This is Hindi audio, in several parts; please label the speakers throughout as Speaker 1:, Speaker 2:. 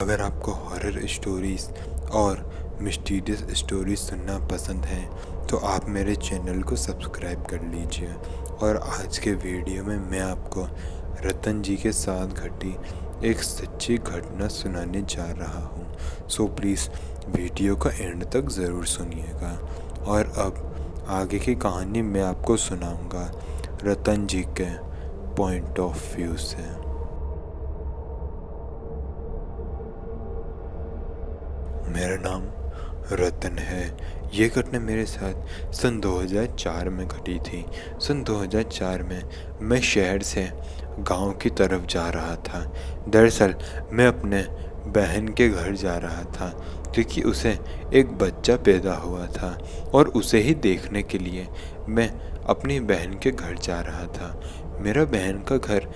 Speaker 1: अगर आपको हॉरर स्टोरीज़ और मिस्टीरियस स्टोरीज सुनना पसंद है तो आप मेरे चैनल को सब्सक्राइब कर लीजिए। और आज के वीडियो में मैं आपको रतन जी के साथ घटी एक सच्ची घटना सुनाने जा रहा हूँ। सो प्लीज़ वीडियो का एंड तक ज़रूर सुनिएगा। और अब आगे की कहानी मैं आपको सुनाऊँगा रतन जी के पॉइंट ऑफ व्यू से। मेरा नाम रतन है। ये घटना मेरे साथ सन 2004 में घटी थी। सन 2004 में मैं शहर से गांव की तरफ जा रहा था। दरअसल मैं अपने बहन के घर जा रहा था क्योंकि उसे एक बच्चा पैदा हुआ था और उसे ही देखने के लिए मैं अपनी बहन के घर जा रहा था। मेरा बहन का घर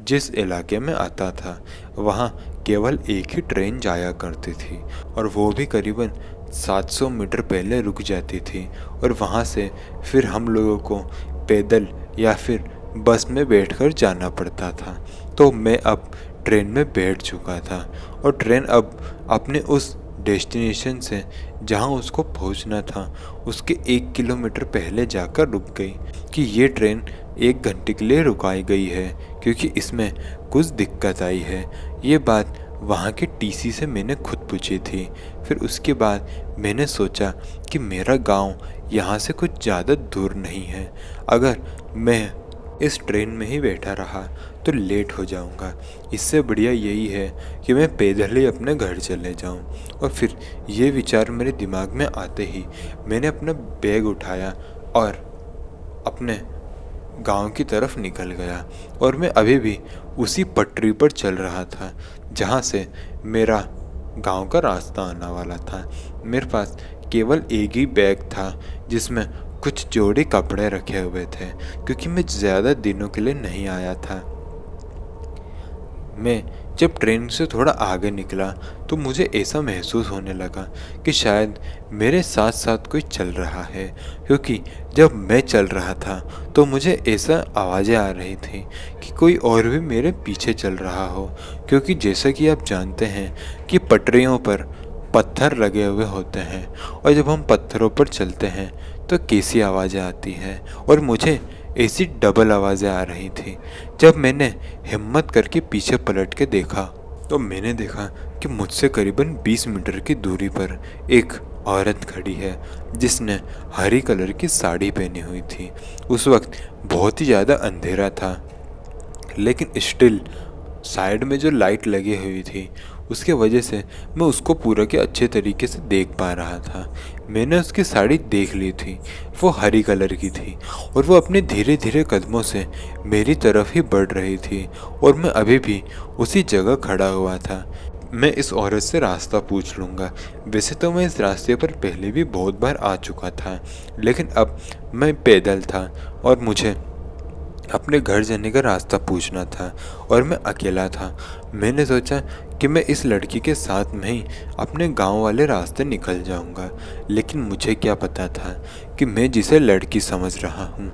Speaker 1: जिस इलाके में आता था वहाँ केवल एक ही ट्रेन जाया करती थी और वो भी करीबन 700 मीटर पहले रुक जाती थी और वहाँ से फिर हम लोगों को पैदल या फिर बस में बैठकर जाना पड़ता था। तो मैं अब ट्रेन में बैठ चुका था और ट्रेन अब अपने उस डेस्टिनेशन से जहाँ उसको पहुँचना था उसके 1 किलोमीटर पहले जाकर रुक गई कि ये ट्रेन 1 घंटे के लिए रुकाई गई है क्योंकि इसमें कुछ दिक्कत आई है। ये बात वहाँ के टीसी से मैंने खुद पूछी थी। फिर उसके बाद मैंने सोचा कि मेरा गांव यहाँ से कुछ ज़्यादा दूर नहीं है। अगर मैं इस ट्रेन में ही बैठा रहा तो लेट हो जाऊंगा। इससे बढ़िया यही है कि मैं पैदल ही अपने घर चले जाऊं। और फिर ये विचार मेरे दिमाग में आते ही मैंने अपना बैग उठाया और अपने गांव की तरफ निकल गया। और मैं अभी भी उसी पटरी पर चल रहा था जहां से मेरा गांव का रास्ता आने वाला था। मेरे पास केवल एक ही बैग था जिसमें कुछ जोड़ी कपड़े रखे हुए थे क्योंकि मैं ज़्यादा दिनों के लिए नहीं आया था। मैं जब ट्रेन से थोड़ा आगे निकला तो मुझे ऐसा महसूस होने लगा कि शायद मेरे साथ साथ कोई चल रहा है, क्योंकि जब मैं चल रहा था तो मुझे ऐसा आवाज़ें आ रही थी कि कोई और भी मेरे पीछे चल रहा हो। क्योंकि जैसा कि आप जानते हैं कि पटरियों पर पत्थर लगे हुए होते हैं और जब हम पत्थरों पर चलते हैं तो कैसी आवाज़ें आती हैं, और मुझे ऐसी डबल आवाज़ें आ रही थी। जब मैंने हिम्मत करके पीछे पलट के देखा तो मैंने देखा कि मुझसे करीबन 20 मीटर की दूरी पर एक औरत खड़ी है जिसने हरी कलर की साड़ी पहनी हुई थी। उस वक्त बहुत ही ज़्यादा अंधेरा था, लेकिन स्टिल साइड में जो लाइट लगी हुई थी उसके वजह से मैं उसको पूरा के अच्छे तरीके से देख पा रहा था। मैंने उसकी साड़ी देख ली थी, वो हरी कलर की थी और वो अपने धीरे धीरे कदमों से मेरी तरफ ही बढ़ रही थी और मैं अभी भी उसी जगह खड़ा हुआ था। मैं इस औरत से रास्ता पूछ लूँगा। वैसे तो मैं इस रास्ते पर पहले भी बहुत बार आ चुका था, लेकिन अब मैं पैदल था और मुझे अपने घर जाने का रास्ता पूछना था और मैं अकेला था। मैंने सोचा कि मैं इस लड़की के साथ में ही अपने गांव वाले रास्ते निकल जाऊंगा, लेकिन मुझे क्या पता था कि मैं जिसे लड़की समझ रहा हूँ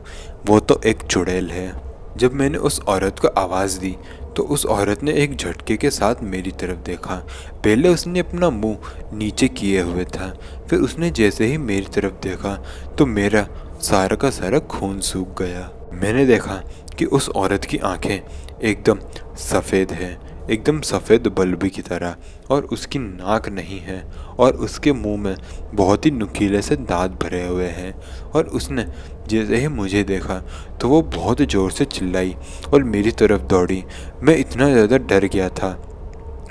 Speaker 1: वो तो एक चुड़ैल है। जब मैंने उस औरत को आवाज़ दी तो उस औरत ने एक झटके के साथ मेरी तरफ देखा। पहले उसने अपना मुंह नीचे किए हुए था, फिर उसने जैसे ही मेरी तरफ देखा तो मेरा सारा का सारा खून सूख गया। मैंने देखा कि उस औरत की आंखें एकदम सफ़ेद है, एकदम सफ़ेद बल्ब की तरह, और उसकी नाक नहीं है और उसके मुंह में बहुत ही नुकीले से दांत भरे हुए हैं। और उसने जैसे ही मुझे देखा तो वो बहुत ज़ोर से चिल्लाई और मेरी तरफ दौड़ी। मैं इतना ज़्यादा डर गया था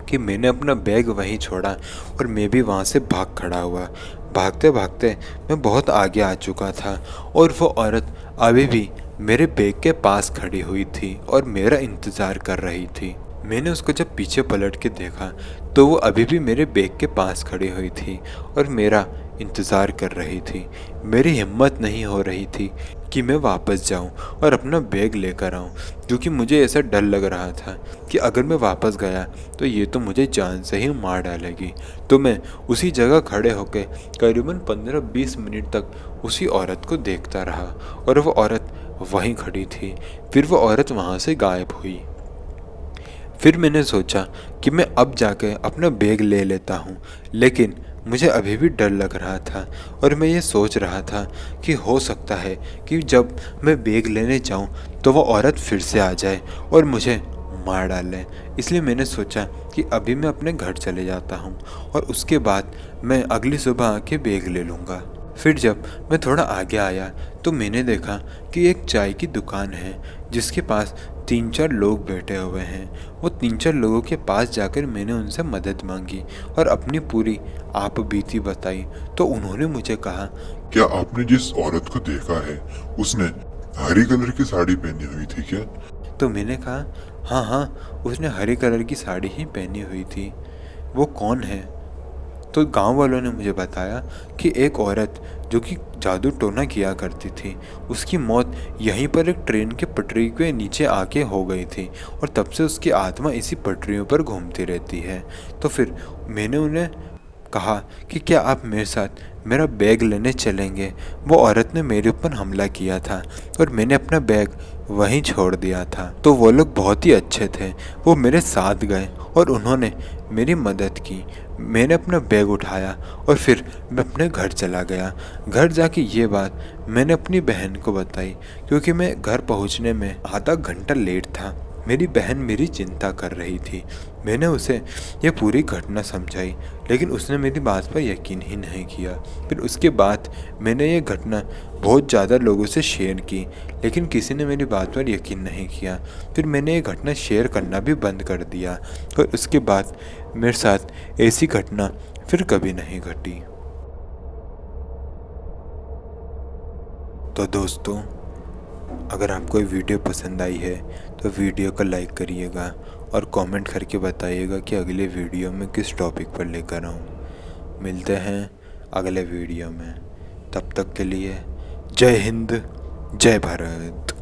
Speaker 1: कि मैंने अपना बैग वहीं छोड़ा और मैं भी वहाँ से भाग खड़ा हुआ। भागते भागते मैं बहुत आगे आ चुका था और वो औरत अभी भी मेरे बैग के पास खड़ी हुई थी और मेरा इंतज़ार कर रही थी। मैंने उसको जब पीछे पलट के देखा तो वो अभी भी मेरे बैग के पास खड़ी हुई थी और मेरा इंतज़ार कर रही थी। मेरी हिम्मत नहीं हो रही थी कि मैं वापस जाऊं और अपना बैग लेकर आऊं, क्योंकि मुझे ऐसा डर लग रहा था कि अगर मैं वापस गया तो ये तो मुझे जान से ही मार डालेगी। तो मैं उसी जगह खड़े होकर करीबन 15-20 मिनट तक उसी औरत को देखता रहा और वो औरत वहीं खड़ी थी। फिर वो औरत वहाँ से गायब हुई। फिर मैंने सोचा कि मैं अब जाकर अपना बैग ले लेता हूँ, लेकिन मुझे अभी भी डर लग रहा था और मैं ये सोच रहा था कि हो सकता है कि जब मैं बैग लेने जाऊँ तो वो औरत फिर से आ जाए और मुझे मार डाले। इसलिए मैंने सोचा कि अभी मैं अपने घर चले जाता हूँ और उसके बाद मैं अगली सुबह आके बैग ले लूँगा। फिर जब मैं थोड़ा आगे आया तो मैंने देखा कि एक चाय की दुकान है जिसके पास 3-4 लोग बैठे हुए हैं। वो 3-4 लोगों के पास जाकर मैंने उनसे मदद मांगी और अपनी पूरी आप बीती बताई। तो उन्होंने मुझे कहा,
Speaker 2: क्या आपने जिस औरत को देखा है उसने हरी कलर की साड़ी पहनी हुई थी क्या?
Speaker 1: तो मैंने कहा, हाँ हाँ, उसने हरे कलर की साड़ी ही पहनी हुई थी। वो कौन है? तो गांव वालों ने मुझे बताया कि एक औरत जो कि जादू टोना किया करती थी, उसकी मौत यहीं पर एक ट्रेन के पटरी के नीचे आके हो गई थी और तब से उसकी आत्मा इसी पटरियों पर घूमती रहती है। तो फिर मैंने उन्हें कहा कि क्या आप मेरे साथ मेरा बैग लेने चलेंगे? वो औरत ने मेरे ऊपर हमला किया था और मैंने अपना बैग वहीं छोड़ दिया था। तो वो लोग बहुत ही अच्छे थे, वो मेरे साथ गए और उन्होंने मेरी मदद की। मैंने अपना बैग उठाया और फिर मैं अपने घर चला गया। घर जाके ये बात मैंने अपनी बहन को बताई, क्योंकि मैं घर पहुंचने में आधा घंटा लेट था। मेरी बहन मेरी चिंता कर रही थी। मैंने उसे ये पूरी घटना समझाई, लेकिन उसने मेरी बात पर यकीन ही नहीं किया। फिर उसके बाद मैंने ये घटना बहुत ज़्यादा लोगों से शेयर की, लेकिन किसी ने मेरी बात पर यकीन नहीं किया। फिर मैंने ये घटना शेयर करना भी बंद कर दिया और उसके बाद मेरे साथ ऐसी घटना फिर कभी नहीं घटी। तो दोस्तों, अगर आपको ये वीडियो पसंद आई है तो वीडियो को लाइक करिएगा और कमेंट करके बताइएगा कि अगले वीडियो में किस टॉपिक पर लेकर आऊँ। मिलते हैं अगले वीडियो में, तब तक के लिए जय हिंद, जय भारत।